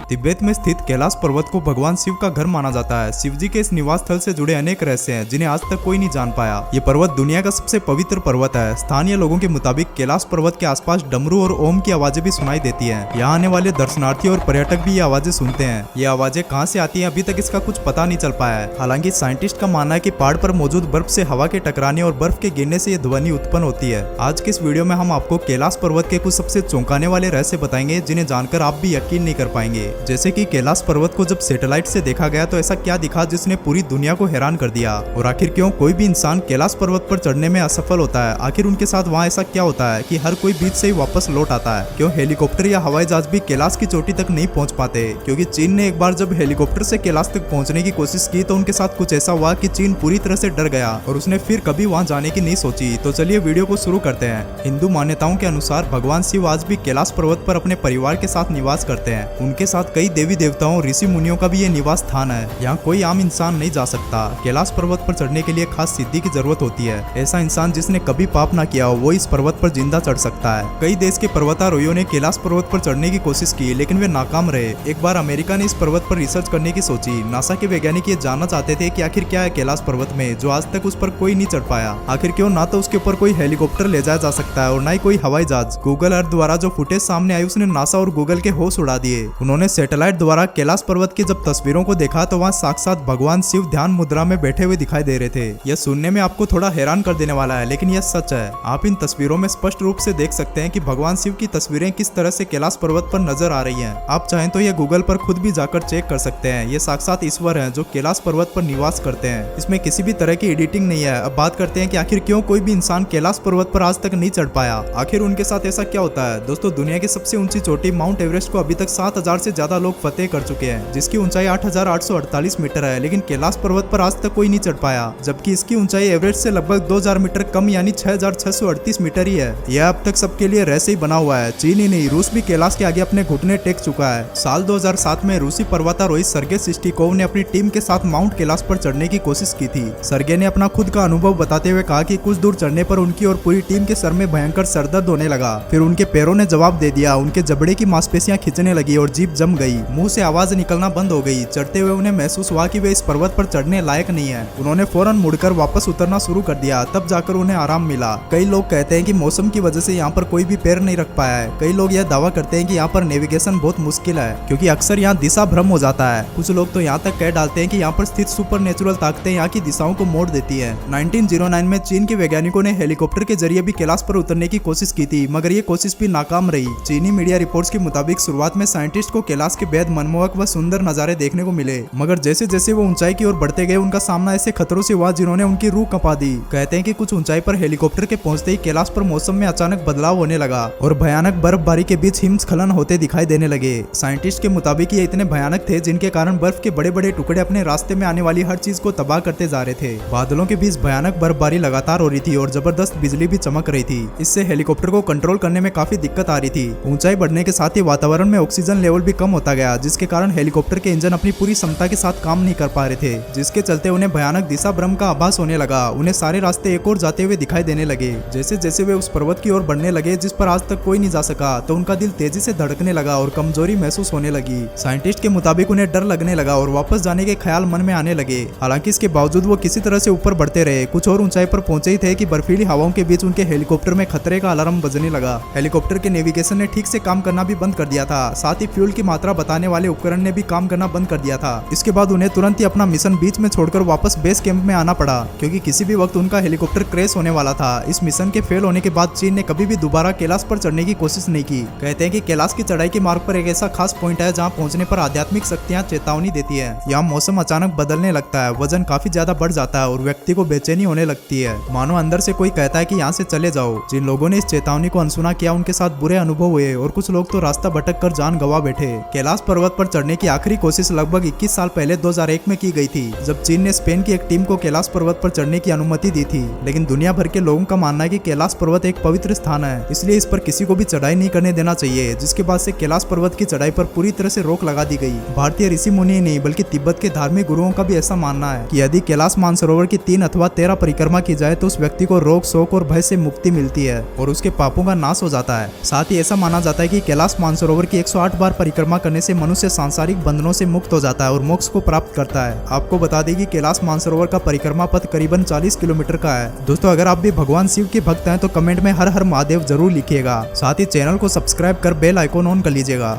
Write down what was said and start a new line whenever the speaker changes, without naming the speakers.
तिब्बत में स्थित कैलाश पर्वत को भगवान शिव का घर माना जाता है। शिव जी के इस निवास स्थल से जुड़े अनेक रहस्य हैं जिन्हें आज तक कोई नहीं जान पाया। ये पर्वत दुनिया का सबसे पवित्र पर्वत है। स्थानीय लोगों के मुताबिक कैलाश पर्वत के आसपास डमरू और ओम की आवाजें भी सुनाई देती हैं। यहाँ आने वाले दर्शनार्थी और पर्यटक भी ये आवाजें सुनते हैं। ये आवाजें कहाँ से आती हैं अभी तक इसका कुछ पता नहीं चल पाया है। हालांकि साइंटिस्ट का मानना है कि पहाड़ पर मौजूद बर्फ से हवा के टकराने और बर्फ के गिरने से ये ध्वनि उत्पन्न होती है। आज के इस वीडियो में हम आपको कैलाश पर्वत के कुछ सबसे चौंकाने वाले रहस्य बताएंगे जिन्हें जानकर आप भी यकीन नहीं कर पाएंगे। जैसे कि कैलाश पर्वत को जब सैटेलाइट से देखा गया तो ऐसा क्या दिखा जिसने पूरी दुनिया को हैरान कर दिया। और आखिर क्यों कोई भी इंसान कैलाश पर्वत पर चढ़ने में असफल होता है। आखिर उनके साथ वहाँ ऐसा क्या होता है कि हर कोई बीच से ही वापस लौट आता है। क्यों हेलीकॉप्टर या हवाई जहाज भी कैलाश की चोटी तक नहीं पहुँच पाते। क्योंकि चीन ने एक बार जब हेलीकॉप्टर से कैलाश तक पहुँचने की कोशिश की तो उनके साथ कुछ ऐसा हुआ कि चीन पूरी तरह से डर गया और उसने फिर कभी वहाँ जाने की नहीं सोची। तो चलिए वीडियो को शुरू करते हैं। हिंदू मान्यताओं के अनुसार भगवान शिव आज भी कैलाश पर्वत पर अपने परिवार के साथ निवास करते हैं। उनके साथ कई देवी देवताओं ऋषि मुनियों का भी ये निवास स्थान है। यहाँ कोई आम इंसान नहीं जा सकता। कैलाश पर्वत पर चढ़ने के लिए खास सिद्धि की जरूरत होती है। ऐसा इंसान जिसने कभी पाप ना किया हो वो इस पर्वत पर जिंदा चढ़ सकता है। कई देश के पर्वतारोहियों ने कैलाश पर्वत पर चढ़ने की कोशिश की लेकिन वे नाकाम रहे। एक बार अमेरिका ने इस पर्वत पर रिसर्च करने की सोची। नासा के वैज्ञानिक ये जानना चाहते थे कि आखिर क्या है कैलाश पर्वत में जो आज तक उस पर कोई नहीं चढ़ पाया। आखिर क्यों ना तो उसके ऊपर कोई हेलीकॉप्टर ले जाया जा सकता है और ना ही कोई हवाई जहाज। गूगल अर्थ द्वारा जो फुटेज सामने आई उसने नासा और गूगल के होश उड़ा दिए। उन्होंने सैटेलाइट द्वारा कैलाश पर्वत की जब तस्वीरों को देखा तो वहाँ साक्षात भगवान शिव ध्यान मुद्रा में बैठे हुए दिखाई दे रहे थे। यह सुनने में आपको थोड़ा हैरान कर देने वाला है लेकिन यह सच है। आप इन तस्वीरों में स्पष्ट रूप से देख सकते हैं कि भगवान शिव की तस्वीरें किस तरह से कैलाश पर्वत पर नजर आ रही हैं। आप चाहें तो यह गूगल पर खुद भी जाकर चेक कर सकते हैं। ये साक्षात ईश्वर हैं जो कैलाश पर्वत पर निवास करते हैं। इसमें किसी भी तरह की एडिटिंग नहीं है। अब बात करते हैं कि आखिर क्यों कोई भी इंसान कैलाश पर्वत पर आज तक नहीं चढ़ पाया। आखिर उनके साथ ऐसा क्या होता है। दोस्तों दुनिया की सबसे ऊंची चोटी माउंट एवरेस्ट को अभी तक 7000 से ज्यादा लोग फतेह कर चुके हैं जिसकी ऊंचाई 8848 मीटर है। लेकिन कैलाश पर्वत पर आज तक कोई नहीं चढ़ पाया जबकि इसकी ऊंचाई एवरेस्ट से लगभग 2000 मीटर कम यानी 6638 मीटर ही है। यह अब तक सबके लिए रहस्य ही बना हुआ है। चीन ही नहीं रूस भी कैलाश के आगे अपने घुटने टेक चुका है। साल 2007 में रूसी पर्वतारोही सर्गे सिस्टिकोव ने अपनी टीम के साथ माउंट कैलाश पर चढ़ने की कोशिश की थी। सर्गे ने अपना खुद का अनुभव बताते हुए कहा कि कुछ दूर चढ़ने पर उनकी और पूरी टीम के सर में भयंकर सरदर्द होने लगा। फिर उनके पैरों ने जवाब दे दिया। उनके जबड़े की मांसपेशियां खिंचने लगी और जीभ जम गई। मुंह से आवाज निकलना बंद हो गई। चढ़ते हुए उन्हें महसूस हुआ कि वे इस पर्वत पर चढ़ने लायक नहीं है। उन्होंने फौरन मुड़कर वापस उतरना शुरू कर दिया। तब जाकर उन्हें आराम मिला। कई लोग कहते हैं कि मौसम की वजह से यहाँ पर कोई भी पैर नहीं रख पाया है। कई लोग यह दावा करते हैं कि यहाँ पर नेविगेशन बहुत मुश्किल है क्योंकि अक्सर यहाँ दिशा भ्रम हो जाता है। कुछ लोग तो यहाँ तक कह डालते हैं कि यहाँ पर स्थित सुपर नेचुरल ताकतें यहाँ की दिशाओं को मोड़ देती है। 1909 में चीन के वैज्ञानिकों ने हेलीकॉप्टर के जरिए भी कैलाश पर उतरने की कोशिश की थी मगर ये कोशिश भी नाकाम रही। चीनी मीडिया रिपोर्ट्स के मुताबिक शुरुआत में साइंटिस्ट को कैलाश के बेहद मनमोहक व सुंदर नजारे देखने को मिले मगर जैसे जैसे वो ऊंचाई की ओर बढ़ते गए उनका सामना ऐसे खतरों से हुआ जिन्होंने उनकी रूह कंपा दी। कहते हैं कि कुछ ऊंचाई पर हेलीकॉप्टर के पहुंचते ही कैलाश पर मौसम में अचानक बदलाव होने लगा और भयानक बर्फबारी के बीच हिमस्खलन होते दिखाई देने लगे। साइंटिस्ट के मुताबिक ये इतने भयानक थे जिनके कारण बर्फ के बड़े बड़े टुकड़े अपने रास्ते में आने वाली हर चीज को तबाह करते जा रहे थे। बादलों के बीच भयानक बर्फबारी लगातार हो रही थी और जबरदस्त बिजली भी चमक रही थी। इससे हेलीकॉप्टर को कंट्रोल करने में काफी दिक्कत आ रही थी। ऊंचाई बढ़ने के साथ ही वातावरण में ऑक्सीजन लेवल भी कम होता गया जिसके कारण हेलीकॉप्टर के इंजन अपनी पूरी क्षमता के साथ काम नहीं कर पा रहे थे जिसके चलते उन्हें भयानक दिशा भ्रम का आभास होने लगा। उन्हें सारे रास्ते एक और जाते हुए दिखाई देने लगे। जैसे जैसे वे उस पर्वत की ओर बढ़ने लगे जिस पर आज तक कोई नहीं जा सका तो उनका दिल तेजी से धड़कने लगा और कमजोरी महसूस होने लगी। साइंटिस्ट के मुताबिक उन्हें डर लगने लगा और वापस जाने के ख्याल मन में आने लगे। हालांकि इसके बावजूद वो किसी तरह से ऊपर बढ़ते रहे। कुछ और ऊंचाई पर पहुंचे ही थे कि बर्फीली हवाओं के बीच उनके हेलीकॉप्टर में खतरे का अलार्म बजने लगा। हेलीकॉप्टर के नेविगेशन ने ठीक से काम करना भी बंद कर दिया था। साथ ही फ्यूल की मात्रा बताने वाले उपकरण ने भी काम करना बंद कर दिया था। इसके बाद उन्हें तुरंत ही अपना मिशन बीच में छोड़कर वापस बेस कैंप में आना पड़ा क्योंकि किसी भी वक्त उनका हेलीकॉप्टर क्रैश होने वाला था। इस मिशन के फेल होने के बाद चीन ने कभी भी दोबारा कैलाश पर चढ़ने की कोशिश नहीं की। कहते हैं कि कैलाश की चढ़ाई के मार्ग पर एक ऐसा खास पॉइंट है जहां पहुंचने पर आध्यात्मिक शक्तियां चेतावनी देती है। यहाँ मौसम अचानक बदलने लगता है, वजन काफी ज्यादा बढ़ जाता है और व्यक्ति को बेचैनी होने लगती है। मानो अंदर से कोई कहता है कि यहाँ से चले जाओ। जिन लोगों ने इस चेतावनी को अनसुना किया उनके साथ बुरे अनुभव हुए और कुछ लोग तो रास्ता भटक कर जान गंवा बैठे। कैलाश पर्वत पर चढ़ने की आखिरी कोशिश लगभग 21 साल पहले 2001 में की गई थी जब चीन ने स्पेन की एक टीम को कैलाश पर्वत पर चढ़ने की अनुमति दी थी। लेकिन दुनिया भर के लोगों का मानना है कि कैलाश पर्वत एक पवित्र स्थान है इसलिए इस पर किसी को भी चढ़ाई नहीं करने देना चाहिए। जिसके बाद से कैलाश पर्वत की चढ़ाई पर पूरी तरह से रोक लगा दी गई। भारतीय ऋषि मुनि नहीं बल्कि तिब्बत के धार्मिक गुरुओं का भी ऐसा मानना है कि यदि कैलाश मानसरोवर की 3 अथवा 13 परिक्रमा की जाए तो उस व्यक्ति को रोग शोक और भय से मुक्ति मिलती है और उसके पापों का नाश हो जाता है। साथ ही ऐसा माना जाता है कि कैलाश मानसरोवर की 108 बार परिक्रमा परिक्रमा करने से मनुष्य सांसारिक बंधनों से मुक्त हो जाता है और मोक्ष को प्राप्त करता है। आपको बता दें कि कैलाश मानसरोवर का परिक्रमा पथ करीबन 40 किलोमीटर का है। दोस्तों, अगर आप भी भगवान शिव के भक्त हैं तो कमेंट में हर हर महादेव जरूर लिखिएगा। साथ ही चैनल को सब्सक्राइब कर बेल आइकॉन ऑन कर लीजिएगा।